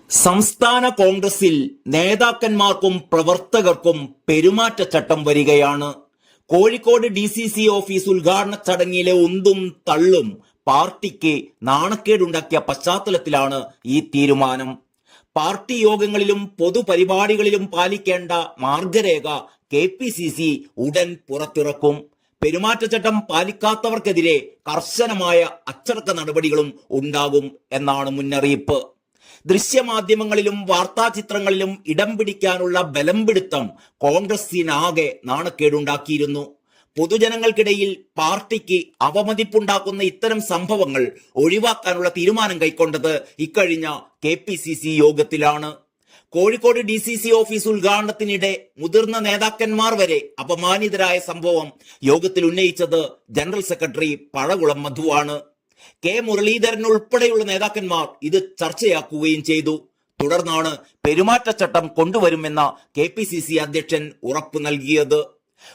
സംസ്ഥാന കോൺഗ്രസിൽ നേതാക്കന്മാർക്കും പ്രവർത്തകർക്കും പെരുമാറ്റച്ചട്ടം വരികയാണ്. കോഴിക്കോട് DCC ഓഫീസ് ഉദ്ഘാടന ചടങ്ങിലെ ഉന്തും തള്ളും പാർട്ടിക്ക് നാണക്കേടുണ്ടാക്കിയ പശ്ചാത്തലത്തിലാണ് ഈ തീരുമാനം. പാർട്ടി യോഗങ്ങളിലും പൊതുപരിപാടികളിലും പാലിക്കേണ്ട മാർഗരേഖ KPCC ഉടൻ പുറത്തിറക്കും. പെരുമാറ്റച്ചട്ടം പാലിക്കാത്തവർക്കെതിരെ കർശനമായ അച്ചടക്ക നടപടികളും ഉണ്ടാകും എന്നാണ് മുന്നറിയിപ്പ്. ദൃശ്യമാധ്യമങ്ങളിലും വാർത്താചിത്രങ്ങളിലും ഇടം പിടിക്കാനുള്ള ബലംപിടുത്തം കോൺഗ്രസിനാകെ നാണക്കേടുണ്ടാക്കിയിരുന്നു. പൊതുജനങ്ങൾക്കിടയിൽ പാർട്ടിക്ക് അവമതിപ്പുണ്ടാക്കുന്ന ഇത്തരം സംഭവങ്ങൾ ഒഴിവാക്കാനുള്ള തീരുമാനം കൈക്കൊണ്ടത് ഇക്കഴിഞ്ഞ KPCC യോഗത്തിലാണ്. കോഴിക്കോട് DCC ഓഫീസ് ഉദ്ഘാടനത്തിനിടെ മുതിർന്ന നേതാക്കന്മാർ വരെ അപമാനിതരായ സംഭവം യോഗത്തിൽ ഉന്നയിച്ചത് ജനറൽ സെക്രട്ടറി പഴകുളം മധുവാണ്. K മുരളീധരൻ ഉൾപ്പെടെയുള്ള നേതാക്കന്മാർ ഇത് ചർച്ചയാക്കുകയും ചെയ്തു. തുടർന്നാണ് പെരുമാറ്റച്ചട്ടം കൊണ്ടുവരുമെന്ന KPCC അധ്യക്ഷൻ ഉറപ്പു നൽകിയത്.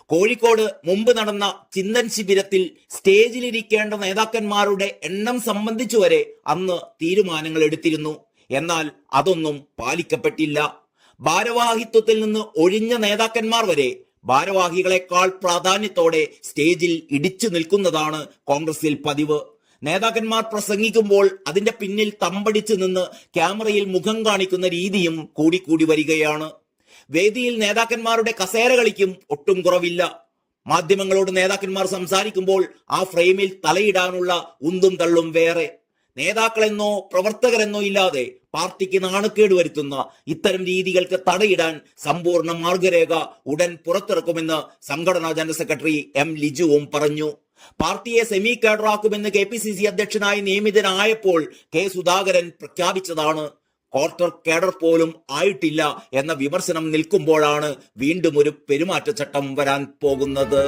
കോഴിക്കോട് മുമ്പ് നടന്ന ചിന്തൻ ശിബിരത്തിൽ സ്റ്റേജിലിരിക്കേണ്ട നേതാക്കന്മാരുടെ എണ്ണം സംബന്ധിച്ചു വരെ അന്ന് തീരുമാനങ്ങൾ എടുത്തിരുന്നു. എന്നാൽ അതൊന്നും പാലിക്കപ്പെട്ടില്ല. ഭാരവാഹിത്വത്തിൽ നിന്ന് ഒഴിഞ്ഞ നേതാക്കന്മാർ വരെ ഭാരവാഹികളെക്കാൾ പ്രാധാന്യത്തോടെ സ്റ്റേജിൽ ഇടിച്ചു നിൽക്കുന്നതാണ് കോൺഗ്രസിൽ പതിവ്. നേതാക്കന്മാർ പ്രസംഗിക്കുമ്പോൾ അതിന്റെ പിന്നിൽ തമ്പടിച്ചു നിന്ന് ക്യാമറയിൽ മുഖം കാണിക്കുന്ന രീതിയും കൂടിക്കൂടി വരികയാണ്. വേദിയിൽ നേതാക്കന്മാരുടെ കസേര കളിക്കും ഒട്ടും കുറവില്ല. മാധ്യമങ്ങളോട് നേതാക്കന്മാർ സംസാരിക്കുമ്പോൾ ആ ഫ്രെയിമിൽ തലയിടാനുള്ള ഉന്തും തള്ളും വേറെ. നേതാക്കളെന്നോ പ്രവർത്തകരെന്നോ ഇല്ലാതെ പാർട്ടിക്ക് നാണക്കേട് വരുത്തുന്ന ഇത്തരം രീതികൾക്ക് തടയിടാൻ സമ്പൂർണ്ണ മാർഗരേഖ ഉടൻ പുറത്തിറക്കുമെന്ന് സംഘടനാ ജനറൽ സെക്രട്ടറി M ലിജുവും പറഞ്ഞു. പാർട്ടിയെ സെമി കേഡറാക്കുമെന്ന് KPCC അധ്യക്ഷനായി നിയമിതനായപ്പോൾ K സുധാകരൻ പ്രഖ്യാപിച്ചതാണ്. ക്വാർട്ടർ കേഡർ പോലും ആയിട്ടില്ല എന്ന വിമർശനം നിൽക്കുമ്പോഴാണ് വീണ്ടും ഒരു പെരുമാറ്റച്ചട്ടം വരാൻ പോകുന്നത്.